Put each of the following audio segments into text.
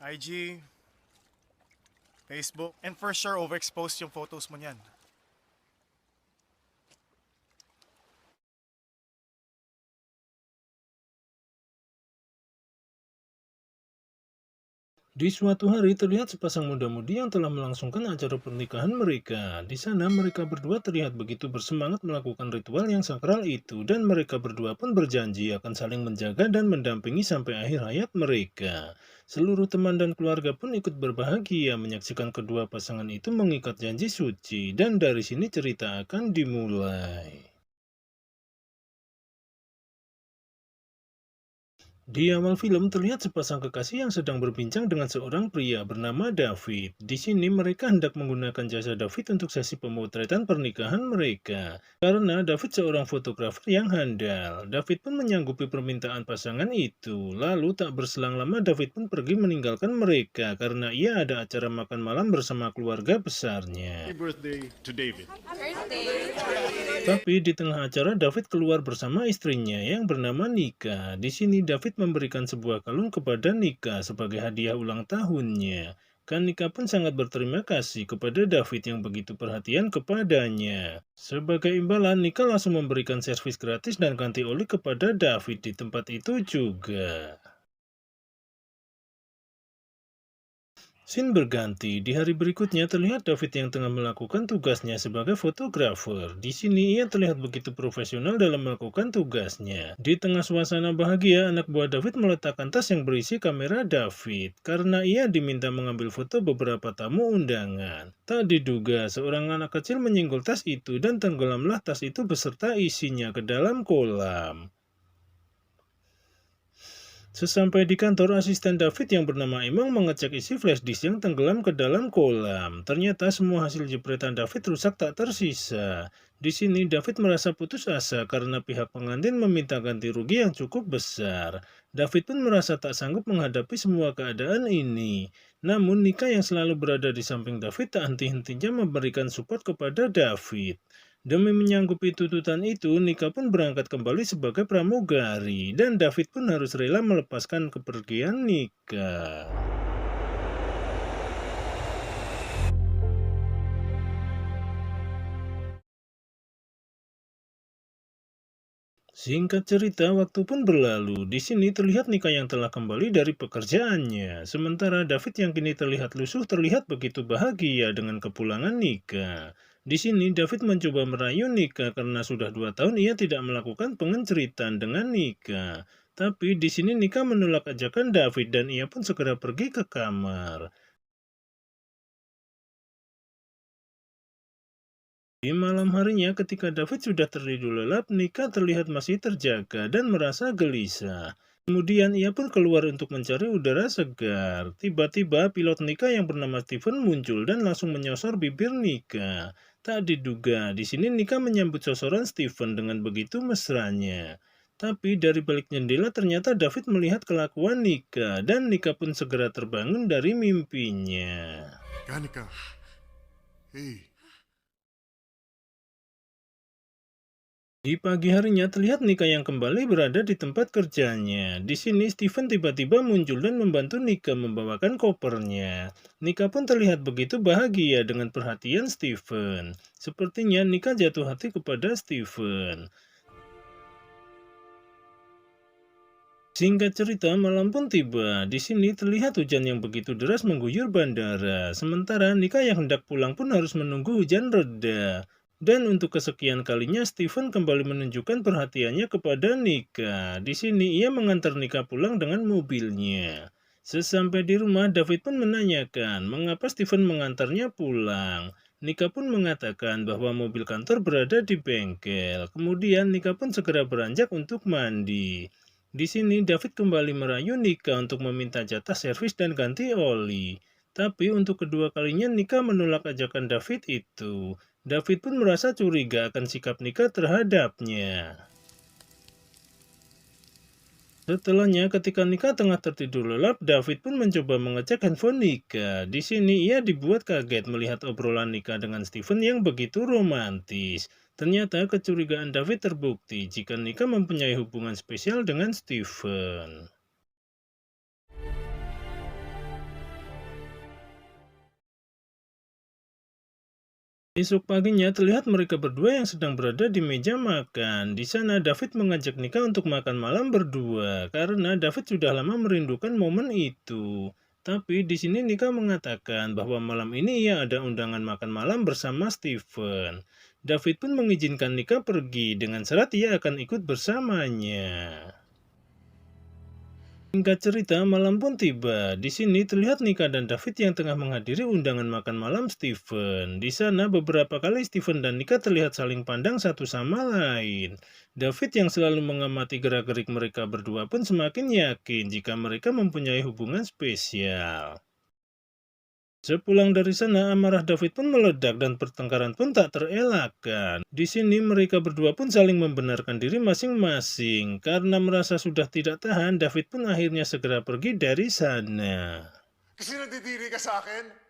IG, Facebook, and for sure overexposed yung photos mo niyan. Di suatu hari terlihat sepasang muda-mudi yang telah melangsungkan acara pernikahan mereka. Di sana mereka berdua terlihat begitu bersemangat melakukan ritual yang sakral itu dan mereka berdua pun berjanji akan saling menjaga dan mendampingi sampai akhir hayat mereka. Seluruh teman dan keluarga pun ikut berbahagia menyaksikan kedua pasangan itu mengikat janji suci dan dari sini cerita akan dimulai. Di awal film terlihat sepasang kekasih yang sedang berbincang dengan seorang pria bernama David. Di sini mereka hendak menggunakan jasa David untuk sesi pemotretan pernikahan mereka. Karena David seorang fotografer yang handal, David pun menyanggupi permintaan pasangan itu. Lalu tak berselang lama David pun pergi meninggalkan mereka karena ia ada acara makan malam bersama keluarga besarnya. Happy birthday to David. Tapi di tengah acara David keluar bersama istrinya yang bernama Nika. Di sini David memberikan sebuah kalung kepada Nika sebagai hadiah ulang tahunnya. Kan Nika pun sangat berterima kasih kepada David yang begitu perhatian kepadanya. Sebagai imbalan, Nika langsung memberikan servis gratis dan ganti oli kepada David di tempat itu juga. Scene berganti, di hari berikutnya terlihat David yang tengah melakukan tugasnya sebagai fotografer. Di sini ia terlihat begitu profesional dalam melakukan tugasnya. Di tengah suasana bahagia, anak buah David meletakkan tas yang berisi kamera David karena ia diminta mengambil foto beberapa tamu undangan. Tak diduga, seorang anak kecil menyinggol tas itu dan tenggelamlah tas itu beserta isinya ke dalam kolam. Sesampai di kantor, asisten David yang bernama Imang mengecek isi flash disk yang tenggelam ke dalam kolam. Ternyata semua hasil jepretan David rusak tak tersisa. Di sini David merasa putus asa karena pihak pengantin meminta ganti rugi yang cukup besar. David pun merasa tak sanggup menghadapi semua keadaan ini. Namun Nika yang selalu berada di samping David tak henti-hentinya memberikan support kepada David. Demi menyanggupi tuntutan itu, Nika pun berangkat kembali sebagai pramugari, dan David pun harus rela melepaskan kepergian Nika. Singkat cerita, waktu pun berlalu. Di sini terlihat Nika yang telah kembali dari pekerjaannya. Sementara David yang kini terlihat lusuh terlihat begitu bahagia dengan kepulangan Nika. Di sini David mencoba merayu Nika karena sudah 2 tahun ia tidak melakukan pengenceritan dengan Nika. Tapi di sini Nika menolak ajakan David dan ia pun segera pergi ke kamar. Di malam harinya ketika David sudah tertidur lelap, Nika terlihat masih terjaga dan merasa gelisah. Kemudian ia pun keluar untuk mencari udara segar. Tiba-tiba pilot Nika yang bernama Steven muncul dan langsung menyosor bibir Nika. Tak diduga, di sini Nika menyambut sosoran Steven dengan begitu mesranya. Tapi dari balik jendela ternyata David melihat kelakuan Nika dan Nika pun segera terbangun dari mimpinya. Kanika. Hey. Di pagi harinya terlihat Nika yang kembali berada di tempat kerjanya. Di sini Steven tiba-tiba muncul dan membantu Nika membawakan kopernya. Nika pun terlihat begitu bahagia dengan perhatian Steven. Sepertinya Nika jatuh hati kepada Steven. Singkat cerita, malam pun tiba. Di sini terlihat hujan yang begitu deras mengguyur bandara. Sementara Nika yang hendak pulang pun harus menunggu hujan reda. Dan untuk kesekian kalinya, Steven kembali menunjukkan perhatiannya kepada Nika. Di sini ia mengantar Nika pulang dengan mobilnya. Sesampai di rumah, David pun menanyakan mengapa Steven mengantarnya pulang. Nika pun mengatakan bahwa mobil kantor berada di bengkel. Kemudian Nika pun segera beranjak untuk mandi. Di sini David kembali merayu Nika untuk meminta jatah servis dan ganti oli. Tapi untuk kedua kalinya Nika menolak ajakan David itu. David pun merasa curiga akan sikap Nika terhadapnya. Setelahnya, ketika Nika tengah tertidur lelap, David pun mencoba mengecek handphone Nika. Di sini ia dibuat kaget melihat obrolan Nika dengan Steven yang begitu romantis. Ternyata kecurigaan David terbukti jika Nika mempunyai hubungan spesial dengan Steven. Esok paginya terlihat mereka berdua yang sedang berada di meja makan. Di sana David mengajak Nika untuk makan malam berdua karena David sudah lama merindukan momen itu. Tapi di sini Nika mengatakan bahwa malam ini ia ada undangan makan malam bersama Steven. David pun mengizinkan Nika pergi dengan syarat ia akan ikut bersamanya. Singkat cerita, malam pun tiba. Di sini terlihat Nika dan David yang tengah menghadiri undangan makan malam Steven. Di sana beberapa kali Steven dan Nika terlihat saling pandang satu sama lain. David yang selalu mengamati gerak-gerik mereka berdua pun semakin yakin jika mereka mempunyai hubungan spesial. Sepulang dari sana, amarah David pun meledak dan pertengkaran pun tak terelakkan. Di sini mereka berdua pun saling membenarkan diri masing-masing. Karena merasa sudah tidak tahan, David pun akhirnya segera pergi dari sana. Kasi nadidiri ka sa akin.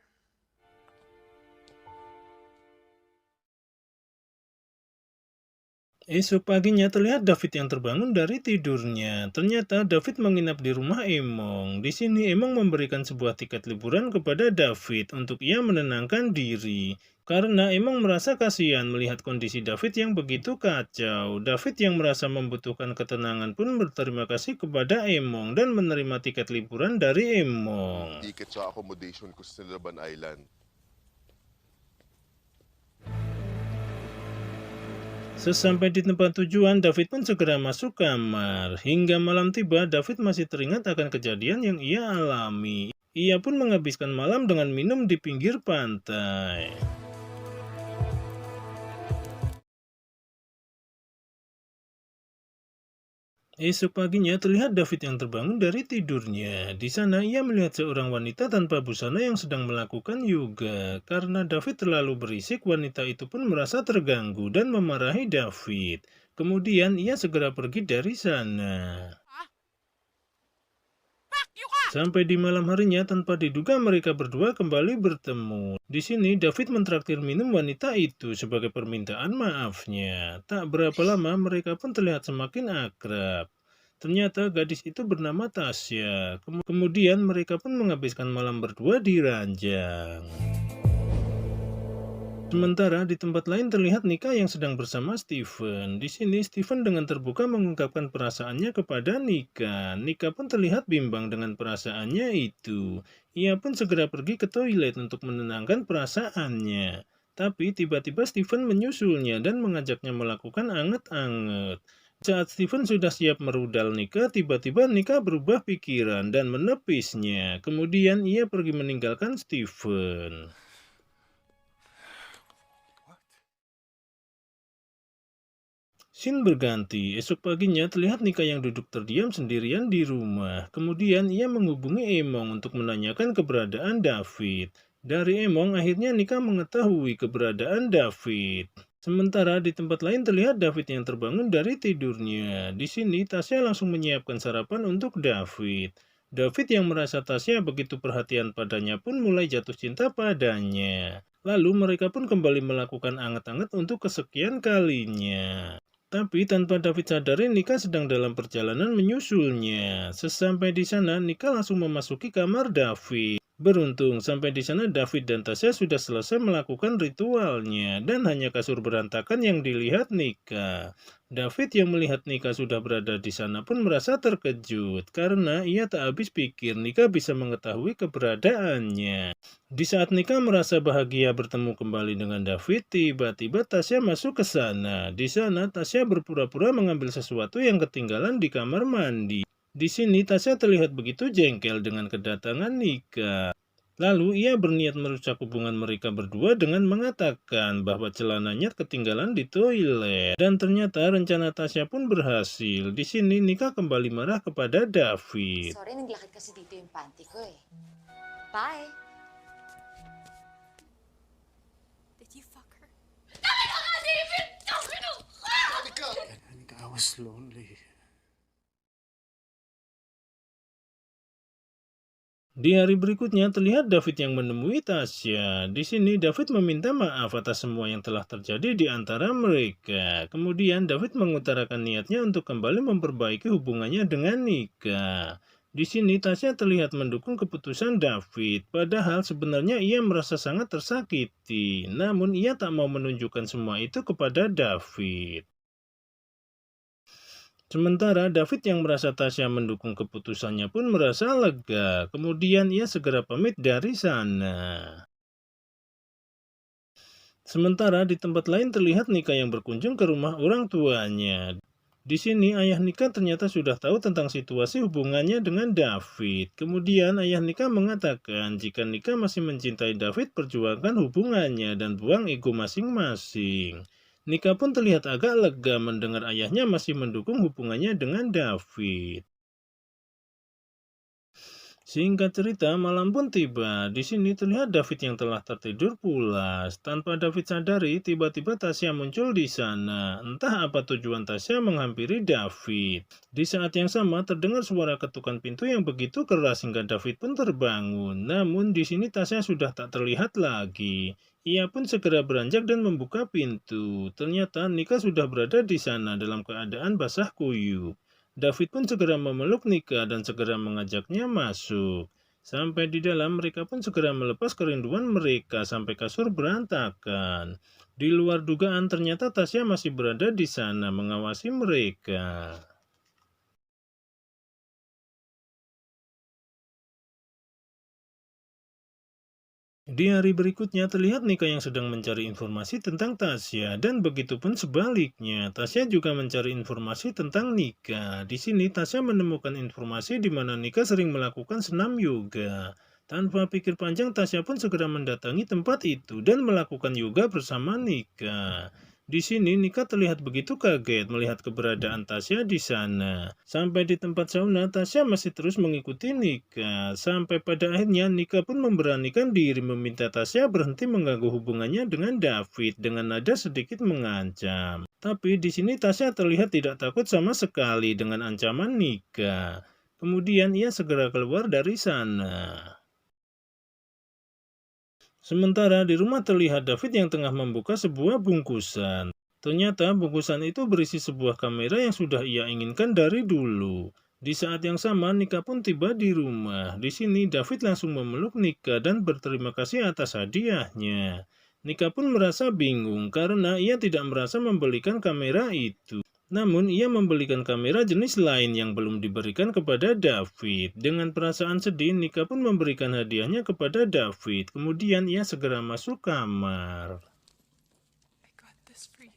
Esok paginya terlihat David yang terbangun dari tidurnya. Ternyata David menginap di rumah Emong. Di sini Emong memberikan sebuah tiket liburan kepada David untuk ia menenangkan diri. Karena Emong merasa kasihan melihat kondisi David yang begitu kacau. David yang merasa membutuhkan ketenangan pun berterima kasih kepada Emong dan menerima tiket liburan dari Emong. Ticket sa accommodation ko sa Laban Island. Sesampai di tempat tujuan, David pun segera masuk kamar. Hingga malam tiba, David masih teringat akan kejadian yang ia alami. Ia pun menghabiskan malam dengan minum di pinggir pantai. Esok paginya terlihat David yang terbangun dari tidurnya. Di sana ia melihat seorang wanita tanpa busana yang sedang melakukan yoga. Karena David terlalu berisik, wanita itu pun merasa terganggu dan memarahi David. Kemudian ia segera pergi dari sana. Sampai di malam harinya tanpa diduga mereka berdua kembali bertemu. Di sini David mentraktir minum wanita itu sebagai permintaan maafnya. Tak berapa lama mereka pun terlihat semakin akrab. Ternyata gadis itu bernama Tasya. Kemudian mereka pun menghabiskan malam berdua di ranjang. Sementara di tempat lain terlihat Nika yang sedang bersama Steven. Di sini Steven dengan terbuka mengungkapkan perasaannya kepada Nika. Nika pun terlihat bimbang dengan perasaannya itu. Ia pun segera pergi ke toilet untuk menenangkan perasaannya. Tapi tiba-tiba Steven menyusulnya dan mengajaknya melakukan anget-anget. Saat Steven sudah siap merudal Nika, tiba-tiba Nika berubah pikiran dan menepisnya. Kemudian ia pergi meninggalkan Steven. Scene berganti, esok paginya terlihat Nika yang duduk terdiam sendirian di rumah. Kemudian ia menghubungi Emong untuk menanyakan keberadaan David. Dari Emong akhirnya Nika mengetahui keberadaan David. Sementara di tempat lain terlihat David yang terbangun dari tidurnya. Di sini Tasya langsung menyiapkan sarapan untuk David. David yang merasa Tasya begitu perhatian padanya pun mulai jatuh cinta padanya. Lalu mereka pun kembali melakukan anget-anget untuk kesekian kalinya. Tapi tanpa David sadari, Nika sedang dalam perjalanan menyusulnya. Sesampai di sana, Nika langsung memasuki kamar David. Beruntung, sampai di sana David dan Tasya sudah selesai melakukan ritualnya, dan hanya kasur berantakan yang dilihat Nika. David yang melihat Nika sudah berada di sana pun merasa terkejut, karena ia tak habis pikir Nika bisa mengetahui keberadaannya. Di saat Nika merasa bahagia bertemu kembali dengan David, tiba-tiba Tasya masuk ke sana. Di sana Tasya berpura-pura mengambil sesuatu yang ketinggalan di kamar mandi. Di sini Tasya terlihat begitu jengkel dengan kedatangan Nika. Lalu ia berniat merusak hubungan mereka berdua dengan mengatakan bahwa celananya ketinggalan di toilet. Dan ternyata rencana Tasya pun berhasil. Di sini Nika kembali marah kepada David. Sorry, naglakad kasi dito yung panty ko eh. Bye! Did you fuck her? Anika, I was lonely. Di hari berikutnya terlihat David yang menemui Tasya. Di sini David meminta maaf atas semua yang telah terjadi di antara mereka. Kemudian David mengutarakan niatnya untuk kembali memperbaiki hubungannya dengan Nika. Di sini Tasya terlihat mendukung keputusan David, padahal sebenarnya ia merasa sangat tersakiti. Namun ia tak mau menunjukkan semua itu kepada David. Sementara David yang merasa Tasya mendukung keputusannya pun merasa lega. Kemudian ia segera pamit dari sana. Sementara di tempat lain terlihat Nika yang berkunjung ke rumah orang tuanya. Di sini ayah Nika ternyata sudah tahu tentang situasi hubungannya dengan David. Kemudian ayah Nika mengatakan jika Nika masih mencintai David, perjuangkan hubungannya dan buang ego masing-masing. Nika pun terlihat agak lega mendengar ayahnya masih mendukung hubungannya dengan David. Singkat cerita, malam pun tiba. Di sini terlihat David yang telah tertidur pulas. Tanpa David sadari, tiba-tiba Tasya muncul di sana. Entah apa tujuan Tasya menghampiri David. Di saat yang sama, terdengar suara ketukan pintu yang begitu keras hingga David pun terbangun. Namun di sini Tasya sudah tak terlihat lagi. Ia pun segera beranjak dan membuka pintu. Ternyata Nika sudah berada di sana dalam keadaan basah kuyup. David pun segera memeluk Nika dan segera mengajaknya masuk. Sampai di dalam, mereka pun segera melepas kerinduan mereka sampai kasur berantakan. Di luar dugaan, ternyata Tasya masih berada di sana mengawasi mereka. Di hari berikutnya terlihat Nika yang sedang mencari informasi tentang Tasya dan begitupun sebaliknya. Tasya juga mencari informasi tentang Nika. Di sini Tasya menemukan informasi di mana Nika sering melakukan senam yoga. Tanpa pikir panjang, Tasya pun segera mendatangi tempat itu dan melakukan yoga bersama Nika. Di sini Nika terlihat begitu kaget melihat keberadaan Tasya di sana. Sampai di tempat sauna, Tasya masih terus mengikuti Nika. Sampai pada akhirnya Nika pun memberanikan diri meminta Tasya berhenti mengganggu hubungannya dengan David dengan nada sedikit mengancam. Tapi di sini Tasya terlihat tidak takut sama sekali dengan ancaman Nika. Kemudian ia segera keluar dari sana. Sementara di rumah terlihat David yang tengah membuka sebuah bungkusan. Ternyata bungkusan itu berisi sebuah kamera yang sudah ia inginkan dari dulu. Di saat yang sama, Nika pun tiba di rumah. Di sini David langsung memeluk Nika dan berterima kasih atas hadiahnya. Nika pun merasa bingung karena ia tidak merasa membelikan kamera itu. Namun ia membelikan kamera jenis lain yang belum diberikan kepada David. Dengan perasaan sedih, Nika pun memberikan hadiahnya kepada David. Kemudian ia segera masuk kamar. I got this for you.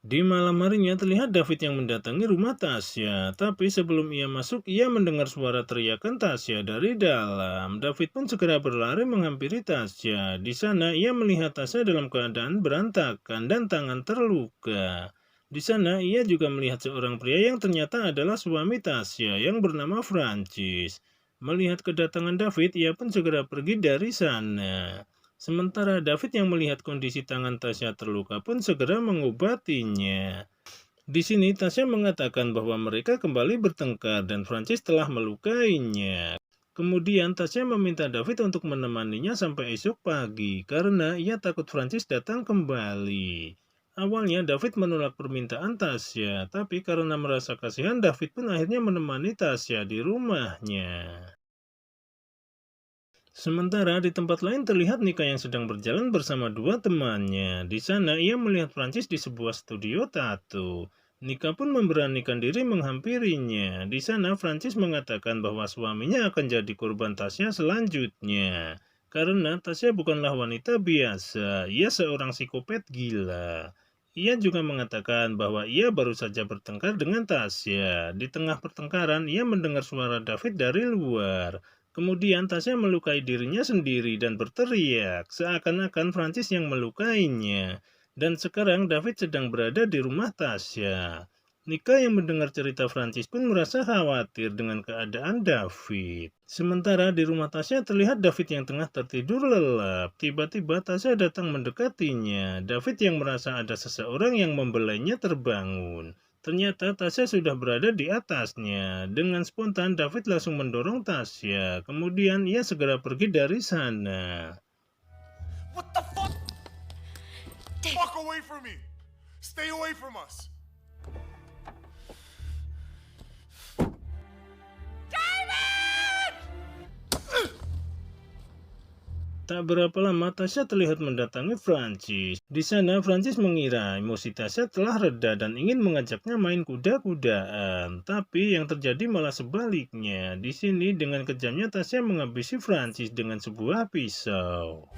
Di malam harinya terlihat David yang mendatangi rumah Tasya. Tapi sebelum ia masuk, ia mendengar suara teriakan Tasya dari dalam. David pun segera berlari menghampiri Tasya. Di sana ia melihat Tasya dalam keadaan berantakan dan tangan terluka. Di sana ia juga melihat seorang pria yang ternyata adalah suami Tasya yang bernama Francis. Melihat kedatangan David, ia pun segera pergi dari sana. Sementara David yang melihat kondisi tangan Tasya terluka pun segera mengobatinya. Di sini Tasya mengatakan bahwa mereka kembali bertengkar dan Francis telah melukainya. Kemudian Tasya meminta David untuk menemaninya sampai esok pagi karena ia takut Francis datang kembali. Awalnya David menolak permintaan Tasya, tapi karena merasa kasihan David pun akhirnya menemani Tasya di rumahnya. Sementara di tempat lain terlihat Nika yang sedang berjalan bersama dua temannya. Di sana ia melihat Francis di sebuah studio tato. Nika pun memberanikan diri menghampirinya. Di sana Francis mengatakan bahwa suaminya akan jadi korban Tasya selanjutnya. Karena Tasya bukanlah wanita biasa, ia seorang psikopat gila. Ia juga mengatakan bahwa ia baru saja bertengkar dengan Tasya. Di tengah pertengkaran, ia mendengar suara David dari luar. Kemudian Tasya melukai dirinya sendiri dan berteriak, seakan-akan Francis yang melukainya. Dan sekarang David sedang berada di rumah Tasya. Nika yang mendengar cerita Francis pun merasa khawatir dengan keadaan David. Sementara di rumah Tasya terlihat David yang tengah tertidur lelap. Tiba-tiba Tasya datang mendekatinya. David yang merasa ada seseorang yang membelainya terbangun. Ternyata Tasya sudah berada di atasnya. Dengan spontan David langsung mendorong Tasya. Kemudian ia segera pergi dari sana. What the fuck? Dave. Fuck away from me! Stay away from us! Tak berapa lama Tasya terlihat mendatangi Francis. Di sana Francis mengira emosi Tasya telah reda dan ingin mengajaknya main kuda-kudaan. Tapi yang terjadi malah sebaliknya. Di sini dengan kejamnya Tasya menghabisi Francis dengan sebuah pisau.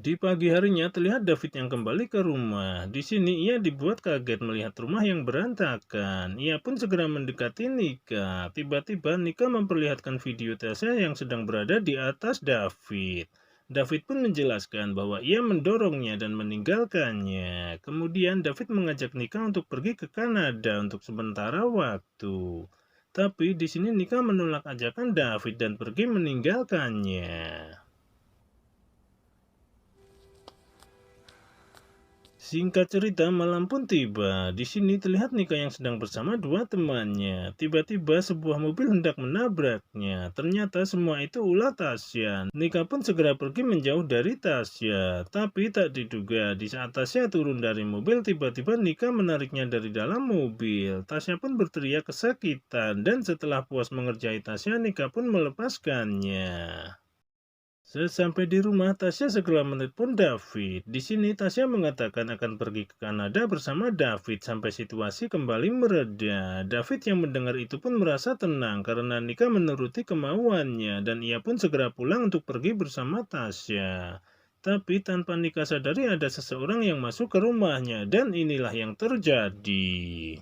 Di pagi harinya terlihat David yang kembali ke rumah. Di sini ia dibuat kaget melihat rumah yang berantakan. Ia pun segera mendekati Nika. Tiba-tiba Nika memperlihatkan video Tasya yang sedang berada di atas David. David pun menjelaskan bahwa ia mendorongnya dan meninggalkannya. Kemudian David mengajak Nika untuk pergi ke Kanada untuk sementara waktu. Tapi di sini Nika menolak ajakan David dan pergi meninggalkannya. Singkat cerita, malam pun tiba. Di sini terlihat Nika yang sedang bersama dua temannya. Tiba-tiba sebuah mobil hendak menabraknya. Ternyata semua itu ulah Tasya. Nika pun segera pergi menjauh dari Tasya. Tapi tak diduga, di saat Tasya turun dari mobil, tiba-tiba Nika menariknya dari dalam mobil. Tasya pun berteriak kesakitan. Dan setelah puas mengerjai Tasya, Nika pun melepaskannya. Sesampai di rumah, Tasya segera menelpon David. Di sini Tasya mengatakan akan pergi ke Kanada bersama David sampai situasi kembali mereda. David yang mendengar itu pun merasa tenang karena Nika menuruti kemauannya dan ia pun segera pulang untuk pergi bersama Tasya. Tapi tanpa Nika sadari ada seseorang yang masuk ke rumahnya dan inilah yang terjadi.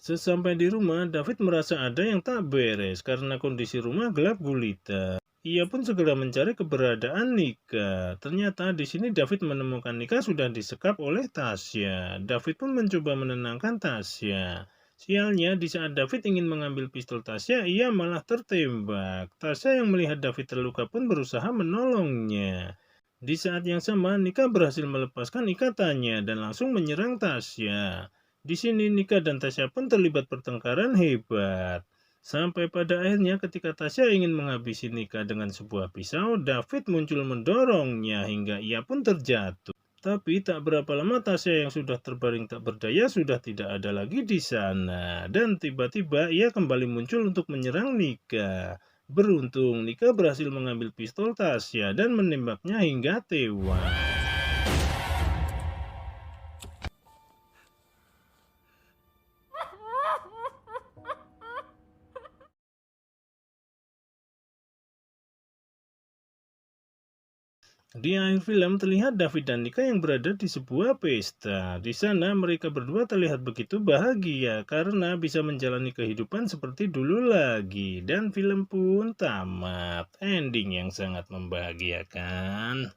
Sesampai di rumah, David merasa ada yang tak beres karena kondisi rumah gelap gulita. Ia pun segera mencari keberadaan Nika. Ternyata di sini David menemukan Nika sudah disekap oleh Tasya. David pun mencoba menenangkan Tasya. Sialnya, di saat David ingin mengambil pistol Tasya, ia malah tertembak. Tasya yang melihat David terluka pun berusaha menolongnya. Di saat yang sama, Nika berhasil melepaskan ikatannya dan langsung menyerang Tasya. Di sini Nika dan Tasya pun terlibat pertengkaran hebat. Sampai pada akhirnya ketika Tasya ingin menghabisi Nika dengan sebuah pisau, David muncul mendorongnya hingga ia pun terjatuh. Tapi tak berapa lama Tasya yang sudah terbaring tak berdaya sudah tidak ada lagi di sana. Dan tiba-tiba ia kembali muncul untuk menyerang Nika. Beruntung Nika berhasil mengambil pistol Tasya dan menembaknya hingga tewas. Di akhir film terlihat David dan Nika yang berada di sebuah pesta. Di sana mereka berdua terlihat begitu bahagia karena bisa menjalani kehidupan seperti dulu lagi. Dan film pun tamat. Ending yang sangat membahagiakan.